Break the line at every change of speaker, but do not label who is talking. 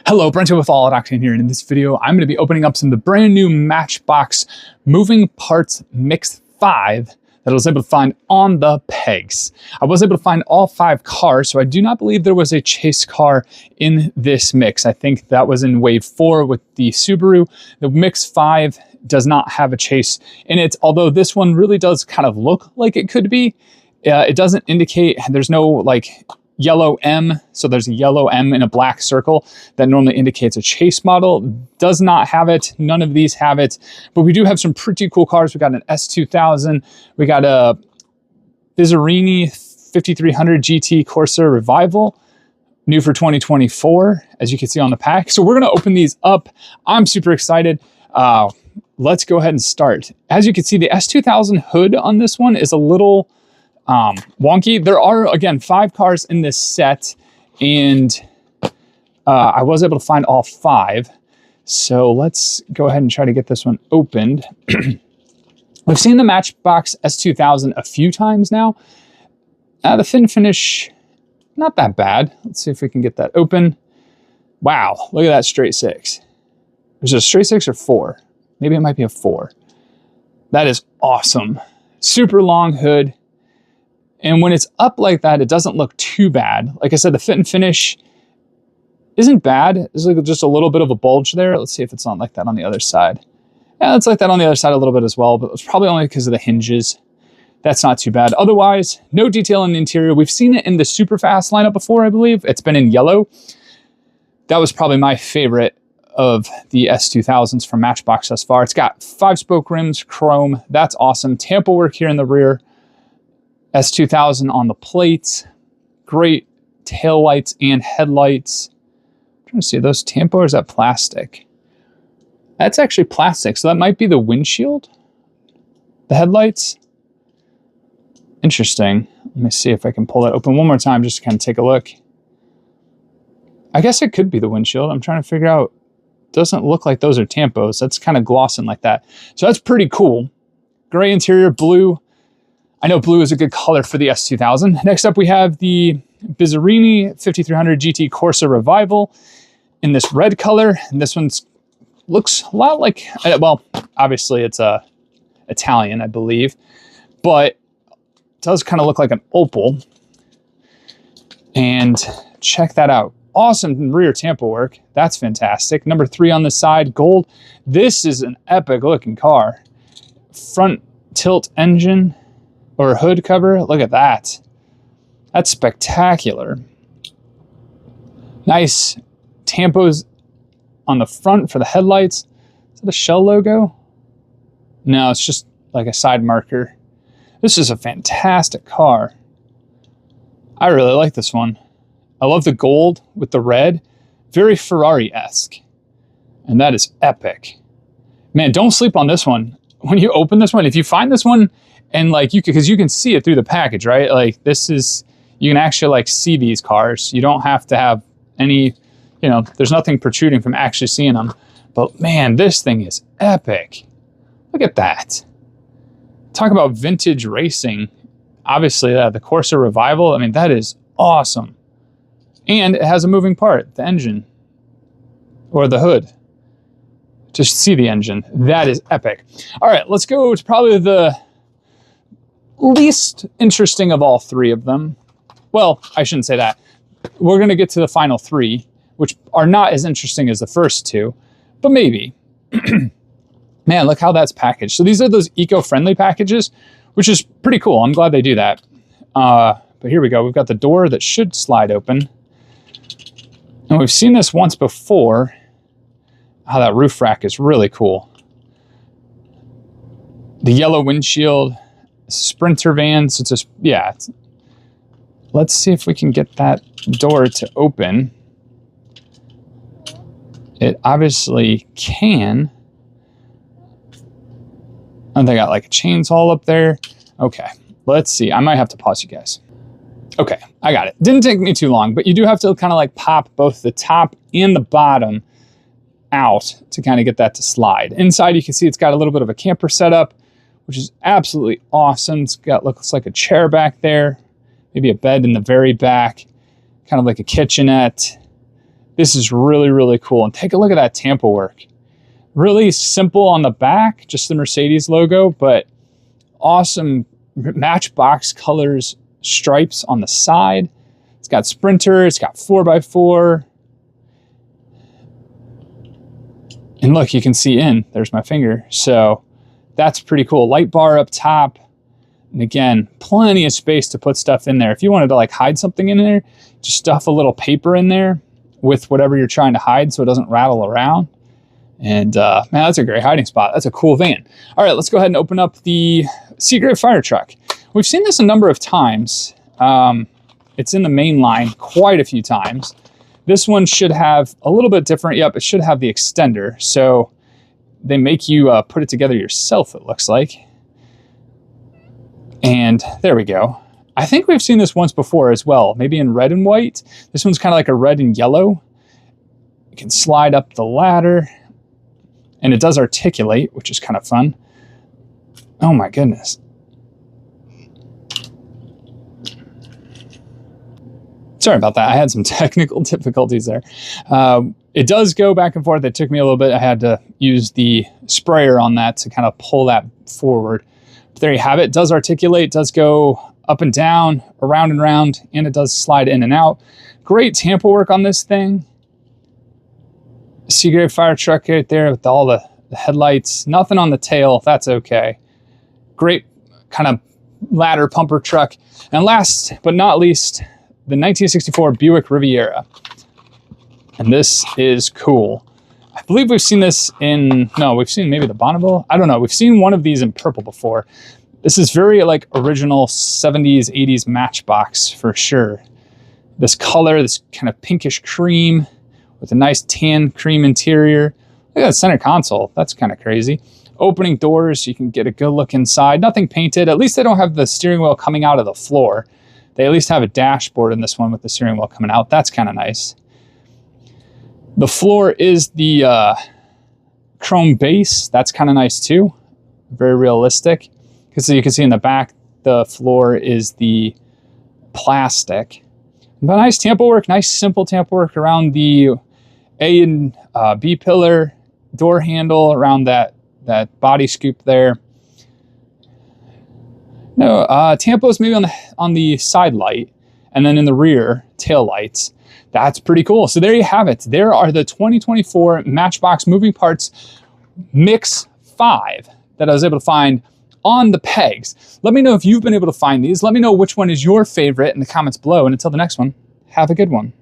Hello, Brent with All Out Octane here, and in this video, I'm going to be opening up some of the brand new Matchbox Moving Parts Mix 5 that I was able to find on the pegs. I was able to find all 5 cars, so I do not believe there was a chase car in this mix. I think that was in wave 4 with the Subaru. The Mix 5 does not have a chase in it, although this one really does kind of look like it could be. It doesn't indicate, there's no like yellow M, so there's a yellow M in a black circle that normally indicates a chase model. Does not have it. None of these have it, but we do have some pretty cool cars. We got an S2000, we got a Bizzarrini 5300 GT Corsa Revival, new for 2024, as you can see on the pack. So we're gonna open these up. I'm super excited. Let's go ahead and start. As you can see, the S2000 hood on this one is a little wonky. There are, again, 5 cars in this set, and I was able to find all 5. So let's go ahead and try to get this one opened. We've seen the Matchbox S2000 a few times now. The fin finish, not that bad. Let's see if we can get that open. Wow, look at that straight 6. Is it a straight 6 or 4? Maybe it might be a 4. That is awesome. Super long hood. And when it's up like that, it doesn't look too bad. Like I said, the fit and finish isn't bad. There's like just a little bit of a bulge there. Let's see if it's not like that on the other side. Yeah, it's like that on the other side a little bit as well, but it's probably only because of the hinges. That's not too bad. Otherwise, no detail in the interior. We've seen it in the super fast lineup before, I believe. It's been in yellow. That was probably my favorite of the S2000s from Matchbox thus far. It's got 5-spoke rims, chrome. That's awesome. Tampo work here in the rear. S2000 on the plates, great tail lights and headlights. I'm trying to see, are those Tampo or is that plastic? That's actually plastic, so that might be the windshield, the headlights. Interesting. Let me see if I can pull that open one more time just to kind of take a look. I guess it could be the windshield. I'm trying to figure out. Doesn't look like those are Tampos. That's kind of glossing like that. So that's pretty cool. Gray interior, blue. I know blue is a good color for the S2000. Next up, we have the Bizzarrini 5300 GT Corsa Revival in this red color. And this one looks a lot like, well, obviously it's Italian, I believe, but it does kind of look like an opal. And check that out. Awesome rear Tampo work. That's fantastic. Number 3 on the side, gold. This is an epic looking car. Front tilt engine. Or hood cover, look at that. That's spectacular. Nice Tampos on the front for the headlights. Is that a Shell logo? No, it's just like a side marker. This is a fantastic car. I really like this one. I love the gold with the red. Very Ferrari-esque. And that is epic. Man, don't sleep on this one. When you open this one, if you find this one, and like because you can see it through the package, right? Like this is, you can actually like see these cars. You don't have to have any, there's nothing protruding from actually seeing them. But man, this thing is epic. Look at that. Talk about vintage racing. Obviously, the Corsa Revival, I mean, that is awesome. And it has a moving part, the engine or the hood. Just see the engine. That is epic. All right, let's go to probably the least interesting of all 3 of them. Well, I shouldn't say that. We're going to get to the final 3, which are not as interesting as the first 2, but maybe. Man, look how that's packaged. So these are those eco-friendly packages, which is pretty cool. I'm glad they do that. But here we go. We've got the door that should slide open. And we've seen this once before. How that roof rack is really cool. The yellow windshield. Sprinter van, so it's just, yeah. Let's see if we can get that door to open. It obviously can. And they got like a chainsaw up there. Okay, let's see. I might have to pause you guys. Okay, I got it. Didn't take me too long, but you do have to kind of like pop both the top and the bottom out to kind of get that to slide. Inside, you can see it's got a little bit of a camper setup, which is absolutely awesome. It's got, looks like a chair back there. maybe a bed in the very back, kind of like a kitchenette. This is really, really cool. And take a look at that Tampa work. Really simple on the back, just the Mercedes logo, but awesome Matchbox colors, stripes on the side. It's got Sprinter, it's got 4x4. And look, you can see in, there's my finger. So that's pretty cool. Light bar up top. And again, plenty of space to put stuff in there. If you wanted to like hide something in there, just stuff a little paper in there with whatever you're trying to hide so it doesn't rattle around. And man, that's a great hiding spot. That's a cool van. All right, let's go ahead and open up the Seagrave Fire Truck. We've seen this a number of times. It's in the main line quite a few times. This one should have a little bit different. Yep, it should have the extender. So they make you put it together yourself, it looks like. And there we go. I think we've seen this once before as well, maybe in red and white. This one's kind of like a red and yellow. You can slide up the ladder. And it does articulate, which is kind of fun. Oh my goodness. Sorry about that. I had some technical difficulties there. It does go back and forth. It took me a little bit. I had to use the sprayer on that to kind of pull that forward. But there you have it. It does articulate. It does go up and down, around and around, and it does slide in and out. Great Tampa work on this thing. Seagrave Fire Truck right there with all the headlights. Nothing on the tail. That's okay. Great kind of ladder pumper truck. And last but not least, the 1964 Buick Riviera. And this is cool. I believe we've seen this in, no, we've seen maybe the Bonneville. I don't know. We've seen one of these in purple before. This is very like original 70s, 80s Matchbox for sure. This color, this kind of pinkish cream, with a nice tan cream interior. Look at that center console. That's kind of crazy. Opening doors, you can get a good look inside. Nothing painted. At least they don't have the steering wheel coming out of the floor. They at least have a dashboard in this one with the steering wheel coming out. That's kind of nice. The floor is the chrome base. That's kind of nice too. Very realistic. Because you can see in the back, the floor is the plastic. But nice Tampa work, nice simple Tampa work around the A and B pillar, door handle, around that body scoop there. No, Tampa's maybe on the side light, and then in the rear, tail lights. That's pretty cool. So there you have it. There are the 2024 Matchbox Moving Parts Mix 5 that I was able to find on the pegs. Let me know if you've been able to find these. Let me know which one is your favorite in the comments below. And until the next one, have a good one.